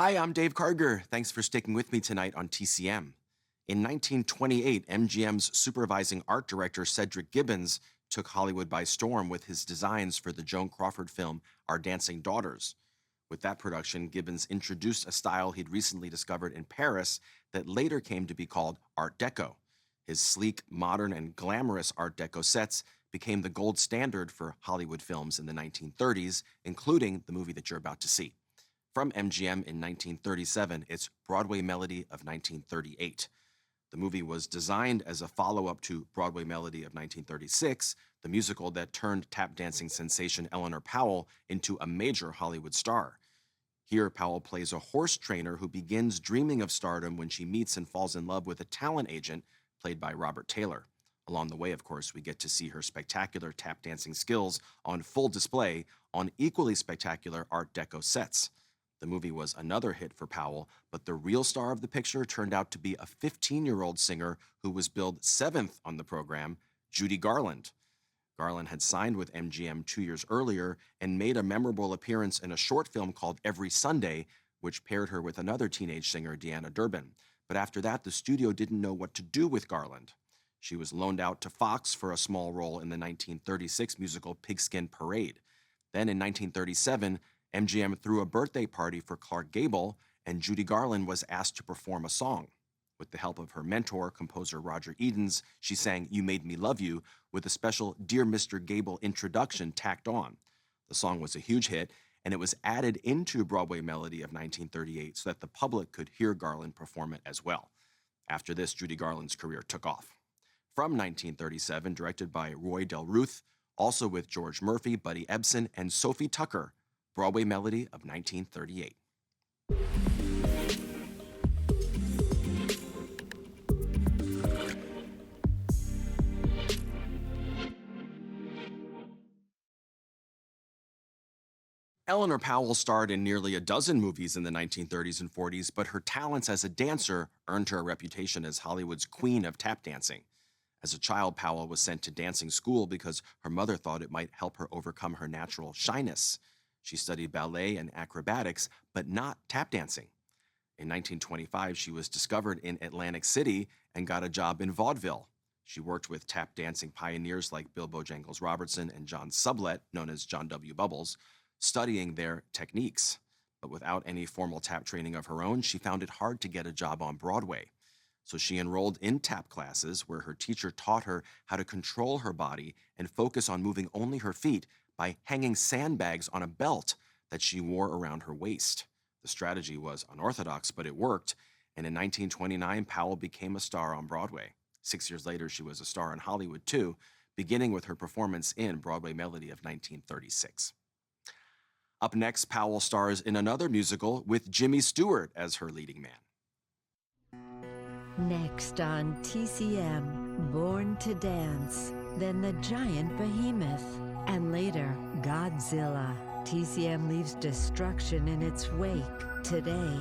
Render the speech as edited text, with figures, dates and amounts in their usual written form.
Hi, I'm Dave Karger. Thanks for sticking with me tonight on TCM. In 1928, MGM's supervising art director Cedric Gibbons took Hollywood by storm with his designs for the Joan Crawford film Our Dancing Daughters. With that production, Gibbons introduced a style he'd recently discovered in Paris that later came to be called Art Deco. His sleek, modern, and glamorous Art Deco sets became the gold standard for Hollywood films in the 1930s, including the movie that you're about to see. From MGM in 1937, it's Broadway Melody of 1938. The movie was designed as a follow-up to Broadway Melody of 1936, the musical that turned tap dancing sensation Eleanor Powell into a major Hollywood star. Here, Powell plays a horse trainer who begins dreaming of stardom when she meets and falls in love with a talent agent played by Robert Taylor. Along the way, of course, we get to see her spectacular tap dancing skills on full display on equally spectacular Art Deco sets. The movie was another hit for Powell, but the real star of the picture turned out to be a 15-year-old singer who was billed 7th on the program, Judy Garland. Garland had signed with MGM 2 years earlier and made a memorable appearance in a short film called Every Sunday, which paired her with another teenage singer, Deanna Durbin. But after that, the studio didn't know what to do with Garland. She was loaned out to Fox for a small role in the 1936 musical Pigskin Parade. Then in 1937, MGM threw a birthday party for Clark Gable, and Judy Garland was asked to perform a song. With the help of her mentor, composer Roger Edens, she sang You Made Me Love You with a special Dear Mr. Gable introduction tacked on. The song was a huge hit, and it was added into Broadway Melody of 1938 so that the public could hear Garland perform it as well. After this, Judy Garland's career took off. From 1937, directed by Roy Del Ruth, also with George Murphy, Buddy Ebsen, and Sophie Tucker, Broadway Melody of 1938. Eleanor Powell starred in nearly a dozen movies in the 1930s and 40s, but her talents as a dancer earned her a reputation as Hollywood's queen of tap dancing. As a child, Powell was sent to dancing school because her mother thought it might help her overcome her natural shyness. She studied ballet and acrobatics, but not tap dancing. In 1925, she was discovered in Atlantic City and got a job in vaudeville. She worked with tap dancing pioneers like Bill Bojangles Robertson and John Sublette, known as John W. Bubbles, studying their techniques. But without any formal tap training of her own, she found it hard to get a job on Broadway. So she enrolled in tap classes where her teacher taught her how to control her body and focus on moving only her feet by hanging sandbags on a belt that she wore around her waist. The strategy was unorthodox, but it worked, and in 1929, Powell became a star on Broadway. 6 years later, she was a star in Hollywood, too, beginning with her performance in Broadway Melody of 1936. Up next, Powell stars in another musical with Jimmy Stewart as her leading man. Next on TCM, Born to Dance, then the giant behemoth, and later, Godzilla. TCM leaves destruction in its wake today.